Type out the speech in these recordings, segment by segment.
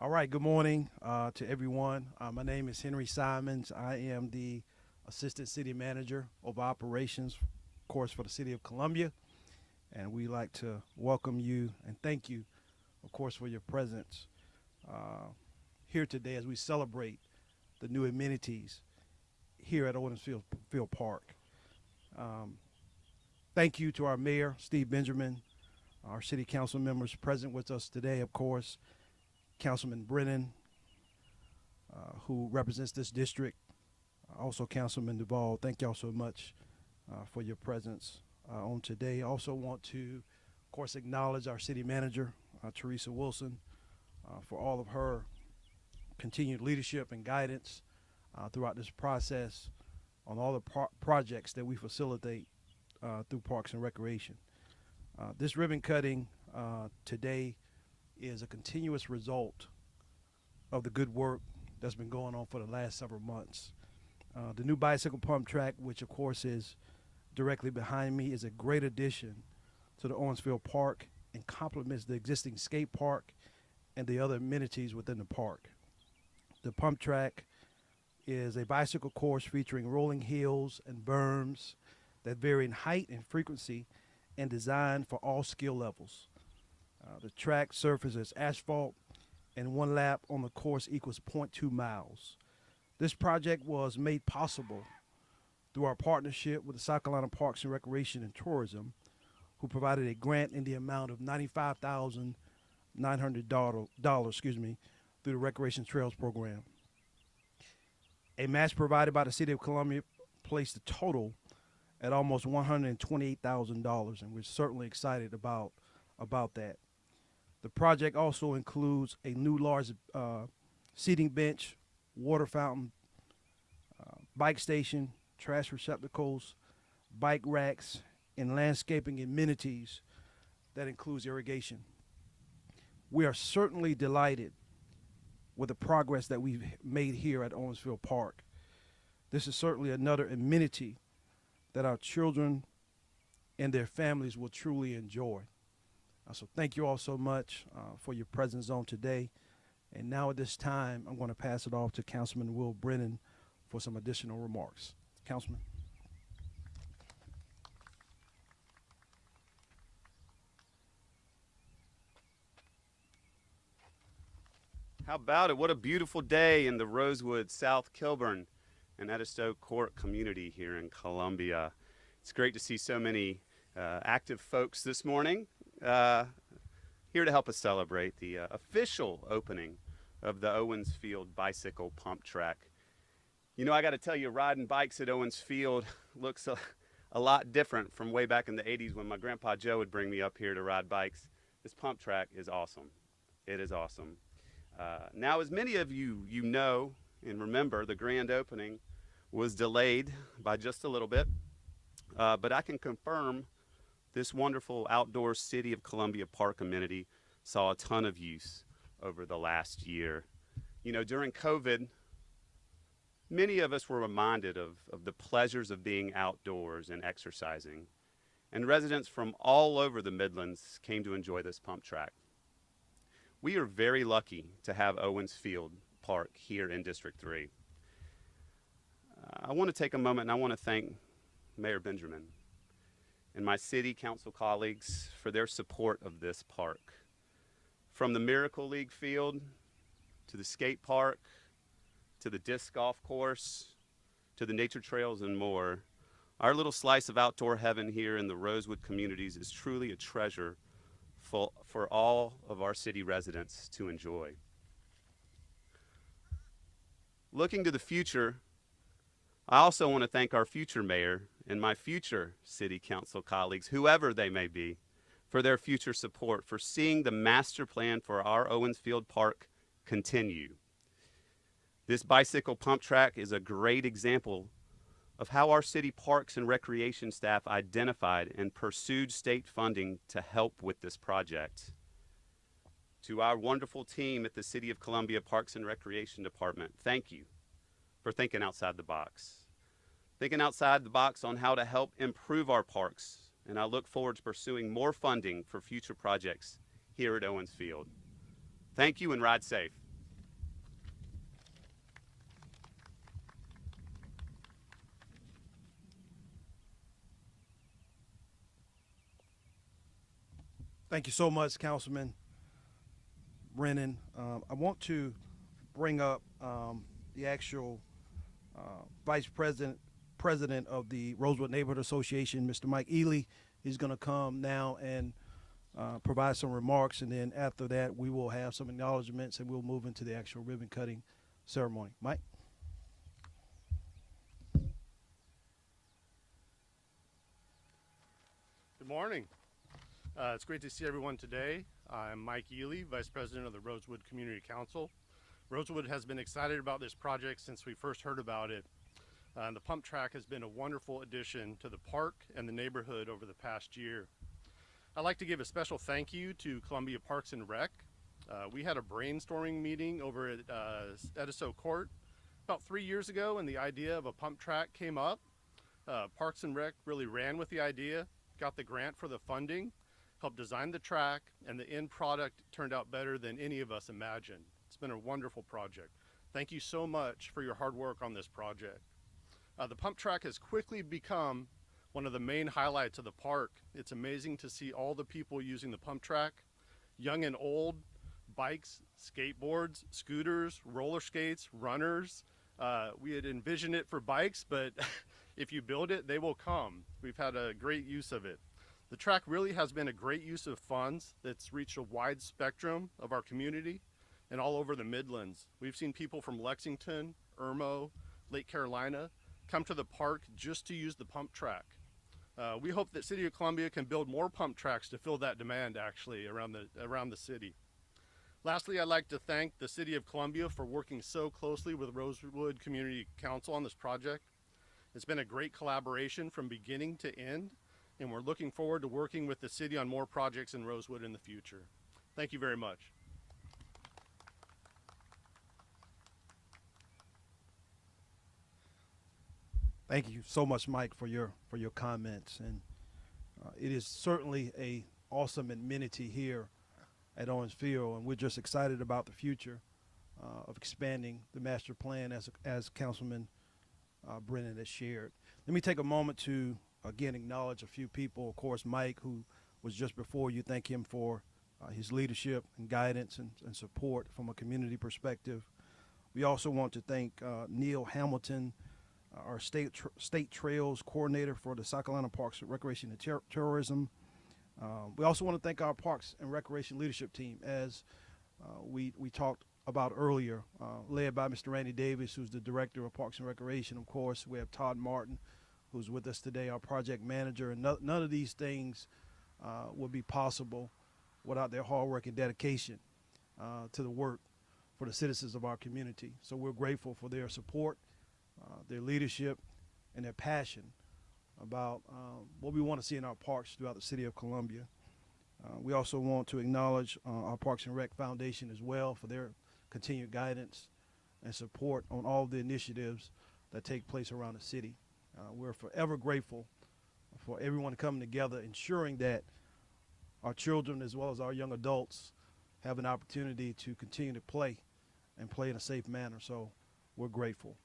All right, good morning to everyone. My name is Henry Simons. I am the Assistant City Manager of Operations, of course, for the City of Columbia. And we like to welcome you and thank you, of course, for your presence uh, here today as we celebrate the new amenities here at Owens Field Park. Um, Thank you to our Mayor, Steve Benjamin, our City Council members present with us today, of course, Councilman Brennan, who represents this district. Also, Councilman Duvall, thank y'all so much for your presence on today. I also want to, of course, acknowledge our city manager, Teresa Wilson, for all of her continued leadership and guidance throughout this process on all the projects that we facilitate through Parks and Recreation. This ribbon cutting today is a continuous result of the good work that's been going on for the last several months. The new bicycle pump track, which of course is directly behind me, is a great addition to the Owensville Park and complements the existing skate park and the other amenities within the park. The pump track is a bicycle course featuring rolling hills and berms that vary in height and frequency and designed for all skill levels. The track surface is asphalt, and one lap on the course equals zero point 0.2 miles. This project was made possible through our partnership with the South Carolina Parks and Recreation and Tourism, who provided a grant in the amount of $95,900, through the Recreation Trails Program. A match provided by the City of Columbia placed the total at almost $128,000, and we're certainly excited about that. The project also includes a new large seating bench, water fountain, bike station, trash receptacles, bike racks, and landscaping amenities that includes irrigation. We are certainly delighted with the progress that we've made here at Owensville Park. This is certainly another amenity that our children and their families will truly enjoy. So thank you all so much for your presence on today. And now at this time, I'm going to pass it off to Councilman Will Brennan for some additional remarks. Councilman. How about it? What a beautiful day in the Rosewood, South Kilburn, and Edisto Court community here in Columbia. It's great to see so many active folks this morning here to help us celebrate the official opening of the Owens Field bicycle pump track. You know, I got to tell you, riding bikes at Owens Field looks a lot different from way back in the 80s when my grandpa Joe would bring me up here to ride bikes. This pump track is awesome. It is awesome. Now, as many of you know and remember, the grand opening was delayed by just a little bit, but I can confirm this wonderful outdoor City of Columbia Park amenity saw a ton of use over the last year. You know, during COVID, many of us were reminded of the pleasures of being outdoors and exercising, and residents from all over the Midlands came to enjoy this pump track. We are very lucky to have Owens Field Park here in District 3. I want to take a moment and I want to thank Mayor Benjamin and my city council colleagues for their support of this park. From the Miracle League field, to the skate park, to the disc golf course, to the nature trails and more, our little slice of outdoor heaven here in the Rosewood communities is truly a treasure for all of our city residents to enjoy. Looking to the future, I also want to thank our future mayor and my future city council colleagues, whoever they may be, for their future support, for seeing the master plan for our Owens Field Park continue. This bicycle pump track is a great example of how our city parks and recreation staff identified and pursued state funding to help with this project. To our wonderful team at the City of Columbia Parks and Recreation Department, thank you for thinking outside the box. Thinking outside the box on how to help improve our parks, and I look forward to pursuing more funding for future projects here at Owens Field. Thank you and ride safe. Thank you so much, Councilman Brennan. I want to bring up the actual Vice President of the Rosewood Neighborhood Association, Mr. Mike Ely. He's going to come now and provide some remarks, and then after that, we will have some acknowledgments, and we'll move into the actual ribbon cutting ceremony. Mike? Good morning. It's great to see everyone today. I'm Mike Ely, Vice President of the Rosewood Community Council. Rosewood has been excited about this project since we first heard about it. The pump track has been a wonderful addition to the park and the neighborhood over the past year. I'd like to give a special thank you to Columbia Parks and Rec. We had a brainstorming meeting over at Ediso Court about 3 years ago, and the idea of a pump track came up. Parks and Rec really ran with the idea, got the grant for the funding, helped design the track, and the end product turned out better than any of us imagined. It's been a wonderful project. Thank you so much for your hard work on this project. The pump track has quickly become one of the main highlights of the park. It's amazing to see all the people using the pump track, young and old, bikes, skateboards, scooters, roller skates, runners. We had envisioned it for bikes, but if you build it, they will come. We've had a great use of it. The track really has been a great use of funds that's reached a wide spectrum of our community and all over the Midlands. We've seen people from Lexington, Irmo, Lake Carolina come to the park just to use the pump track. We hope that City of Columbia can build more pump tracks to fill that demand actually around the city. Lastly, I'd like to thank the City of Columbia for working so closely with Rosewood Community Council on this project. It's been a great collaboration from beginning to end, and we're looking forward to working with the city on more projects in Rosewood in the future. Thank you very much. Thank you so much, Mike, for your comments, and it is certainly a awesome amenity here at Owens Field, and we're just excited about the future of expanding the master plan as Councilman Brennan has shared. Let me take a moment to again acknowledge a few people. Of course, Mike, who was just before you, thank him for his leadership and guidance and support from a community perspective. We also want to thank Neil Hamilton, our state trails coordinator for the South Carolina Parks and Recreation and Tourism. We also want to thank our Parks and Recreation leadership team, as we talked about earlier, led by Mr. Randy Davis, who's the Director of Parks and Recreation. Of course, we have Todd Martin, who's with us today, our project manager. And none of these things would be possible without their hard work and dedication to the work for the citizens of our community. So we're grateful for their support, their leadership, and their passion about what we want to see in our parks throughout the city of Columbia. We also want to acknowledge our Parks and Rec Foundation as well for their continued guidance and support on all the initiatives that take place around the city. We're forever grateful for everyone coming together, ensuring that our children as well as our young adults have an opportunity to continue to play and play in a safe manner. So we're grateful.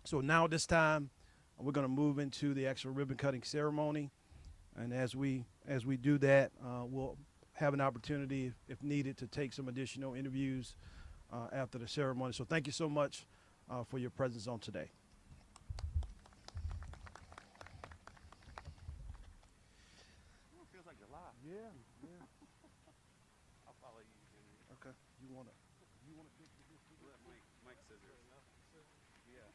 So now at this time, we're going to move into the actual ribbon cutting ceremony. And as we do that, we'll have an opportunity, if needed, to take some additional interviews after the ceremony. So thank you so much for your presence on today. Feels like you're live. Yeah. I'll follow you, Henry. Okay. You want to pick Let Mike scissors. Yeah.